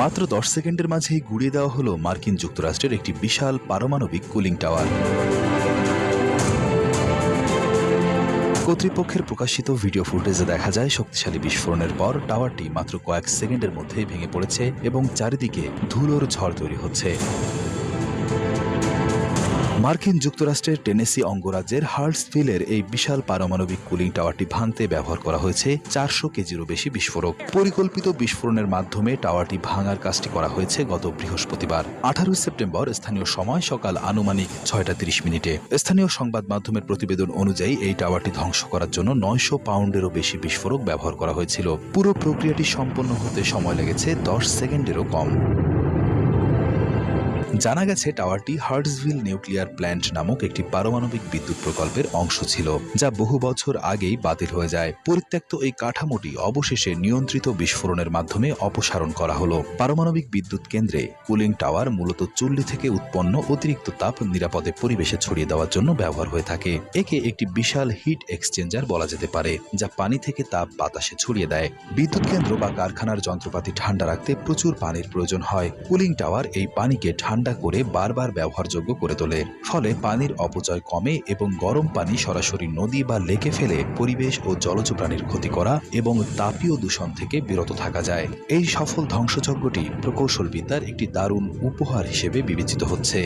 মাত্র 10 সেকেন্ডের মাঝেই গুড়িয়ে দেওয়া হলো মার্কিন যুক্তরাষ্ট্রের একটি বিশাল পারমাণবিক কুলিং টাওয়ার। কর্তৃপক্ষের প্রকাশিত ভিডিও ফুটেজে দেখা যায় শক্তিশালী বিস্ফোরণের পর টাওয়ারটি মাত্র কয়েক সেকেন্ডের মধ্যেই ভেঙে পড়েছে এবং চারিদিকে ধুলোর ঝড় তৈরি হচ্ছে। মার্কিন যুক্তরাষ্ট্রের টেনেসি অঙ্গরাজ্যের হার্টসভিলের এই বিশাল পারমাণবিক কুলিং টাওয়ারটি ভাঙতে ব্যবহার করা হয়েছে 400 কেজিরও বেশি বিস্ফোরক। পরিকল্পিত বিস্ফোরণের মাধ্যমে টাওয়ারটি ভাঙার কাজটি করা হয়েছে গত বৃহস্পতিবার 18 সেপ্টেম্বর স্থানীয় সময় সকাল আনুমানিক 6:30 স্থানীয় সংবাদ মাধ্যমের প্রতিবেদন অনুযায়ী এই টাওয়ারটি ধ্বংস করার জন্য 900 পাউন্ডেরও বেশি বিস্ফোরক ব্যবহার করা হয়েছিল। পুরো প্রক্রিয়াটি সম্পন্ন হতে সময় লেগেছে 10 সেকেন্ডেরও কম। জানা গেছে টাওয়ারটি হার্টসভিল নিউক্লিয়ার প্ল্যান্ট নামক একটি পারমাণবিক বিদ্যুৎ প্রকল্পের অংশ ছিল, যা বহু বছর আগেই বাতিল হয়ে যায়। পরিত্যক্ত এই কাঠামোটি অবশেষে নিয়ন্ত্রিত বিস্ফোরণের মাধ্যমে অপসারণ করা হলো। পারমাণবিক বিদ্যুৎ কেন্দ্রে কুলিং টাওয়ার মূলত চুল্লি থেকে উৎপন্ন অতিরিক্ত তাপ নিরাপদে পরিবেশে ছড়িয়ে দেওয়ার জন্য ব্যবহার হয়ে থাকে। একে একটি বিশাল হিট এক্সচেঞ্জার বলা যেতে পারে, যা পানি থেকে তাপ বাতাসে ছড়িয়ে দেয়। বিদ্যুৎ কেন্দ্র বা কারখানার যন্ত্রপাতি ঠান্ডা রাখতে প্রচুর পানির প্রয়োজন হয়। কুলিং টাওয়ার এই পানিকে ঠান্ডা করে বারবার ব্যবহারযোগ্য করে তোলে, ফলে পানির অপচয় কমে এবং গরম পানি সরাসরি নদী বা লেকে ফেলে পরিবেশ ও জলজ প্রাণীর ক্ষতি করা এবং তাপীয় দূষণ থেকে বিরত থাকা যায়। এই সফল ধ্বংসযজ্ঞটি প্রকৌশলবিদ্যার একটি দারুণ উপহার হিসেবে বিবেচিত হচ্ছে।